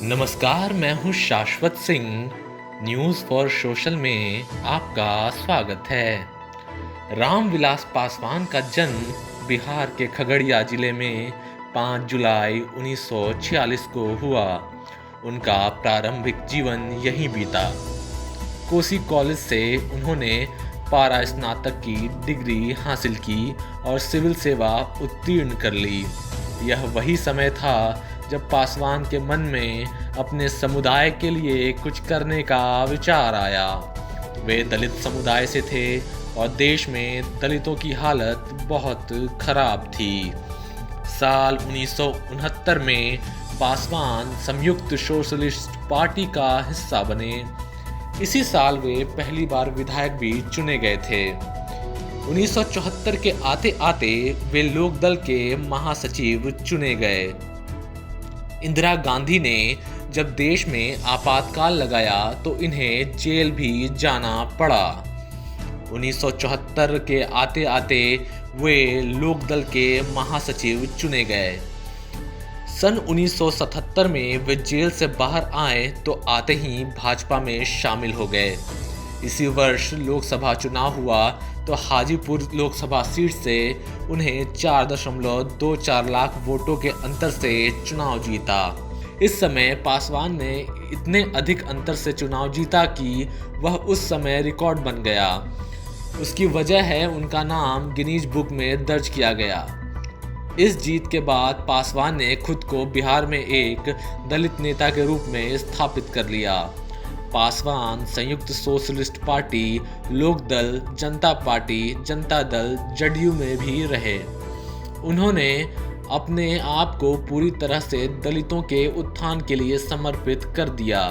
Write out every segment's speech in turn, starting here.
नमस्कार, मैं हूँ शाश्वत सिंह। न्यूज़ फॉर सोशल में आपका स्वागत है। रामविलास पासवान का जन्म बिहार के खगड़िया जिले में 5 जुलाई 1946 को हुआ। उनका प्रारंभिक जीवन यहीं बीता। कोसी कॉलेज से उन्होंने पारा स्नातक की डिग्री हासिल की और सिविल सेवा उत्तीर्ण कर ली। यह वही समय था जब पासवान के मन में अपने समुदाय के लिए कुछ करने का विचार आया। वे दलित समुदाय से थे और देश में दलितों की हालत बहुत खराब थी। साल 1969 में पासवान संयुक्त सोशलिस्ट पार्टी का हिस्सा बने। इसी साल वे पहली बार विधायक भी चुने गए थे। 1974 के आते आते वे लोकदल के महासचिव चुने गए। इंदिरा गांधी ने जब देश में आपातकाल लगाया तो इन्हें जेल भी जाना पड़ा। 1974 के आते आते वे लोकदल के महासचिव चुने गए। सन 1977 में वे जेल से बाहर आए तो आते ही भाजपा में शामिल हो गए। इसी वर्ष लोकसभा चुनाव हुआ तो हाजीपुर लोकसभा सीट से उन्हें 4.24 लाख वोटों के अंतर से चुनाव जीता। इस समय पासवान ने इतने अधिक अंतर से चुनाव जीता कि वह उस समय रिकॉर्ड बन गया। उसकी वजह है उनका नाम गिनीज बुक में दर्ज किया गया। इस जीत के बाद पासवान ने खुद को बिहार में एक दलित नेता के रूप में स्थापित कर लिया। पासवान संयुक्त सोशलिस्ट पार्टी, लोकदल, जनता पार्टी, जनता दल, जदयू में भी रहे। उन्होंने अपने आप को पूरी तरह से दलितों के उत्थान के लिए समर्पित कर दिया।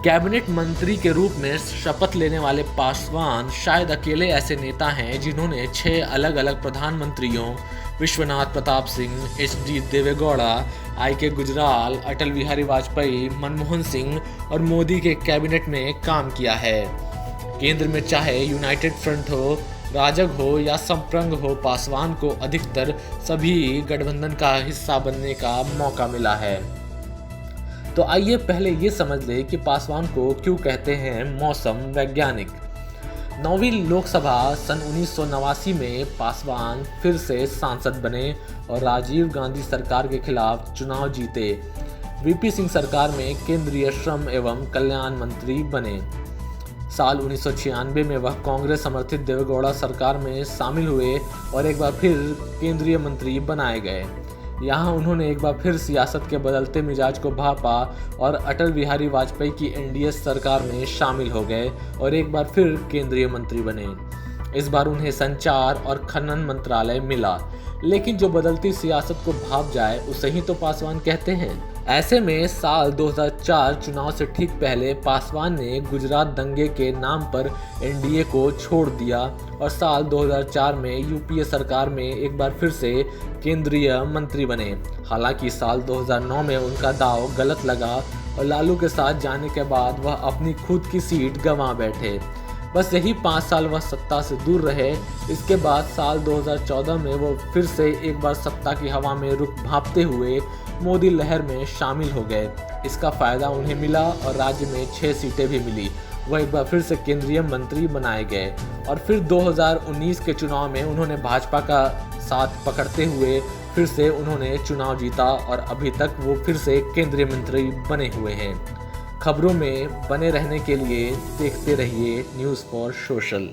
कैबिनेट मंत्री के रूप में शपथ लेने वाले पासवान शायद अकेले ऐसे नेता हैं जिन्होंने 6 अलग अलग प्रधानमंत्रियों विश्वनाथ प्रताप सिंह, HD देवेगौड़ा, IK गुजराल, अटल बिहारी वाजपेयी, मनमोहन सिंह और मोदी के कैबिनेट में काम किया है। केंद्र में चाहे यूनाइटेड फ्रंट हो, राजग हो या संप्रंग हो, पासवान को अधिकतर सभी गठबंधन का हिस्सा बनने का मौका मिला है। तो आइए पहले ये समझ ले कि पासवान को क्यों कहते हैं मौसम वैज्ञानिक। 9वीं लोकसभा सन 1989 में पासवान फिर से सांसद बने और राजीव गांधी सरकार के खिलाफ चुनाव जीते। VP सिंह सरकार में केंद्रीय श्रम एवं कल्याण मंत्री बने। साल 1996 में वह कांग्रेस समर्थित देवेगौड़ा सरकार में शामिल हुए और एक बार फिर केंद्रीय मंत्री बनाए गए। यहाँ उन्होंने एक बार फिर सियासत के बदलते मिजाज को भांपा और अटल बिहारी वाजपेयी की NDA सरकार में शामिल हो गए और एक बार फिर केंद्रीय मंत्री बने। इस बार उन्हें संचार और खनन मंत्रालय मिला, लेकिन जो बदलती सियासत को भाप जाए उसे ही तो पासवान कहते हैं। ऐसे में साल 2004 चुनाव से ठीक पहले पासवान ने गुजरात दंगे के नाम पर NDA को छोड़ दिया और साल 2004 में UPA सरकार में एक बार फिर से केंद्रीय मंत्री बने। हालांकि साल 2009 में उनका दांव गलत लगा और लालू के साथ जाने के बाद वह अपनी खुद की सीट गंवा बैठे। बस यही 5 साल वह सत्ता से दूर रहे। इसके बाद साल 2014 में वो फिर से एक बार सत्ता की हवा में रुख भांपते हुए मोदी लहर में शामिल हो गए। इसका फायदा उन्हें मिला और राज्य में 6 सीटें भी मिली। वह एक बार फिर से केंद्रीय मंत्री बनाए गए और फिर 2019 के चुनाव में उन्होंने भाजपा का साथ पकड़ते हुए फिर से उन्होंने चुनाव जीता और अभी तक वो फिर से केंद्रीय मंत्री बने हुए हैं। खबरों में बने रहने के लिए देखते रहिए न्यूज़ फॉर सोशल।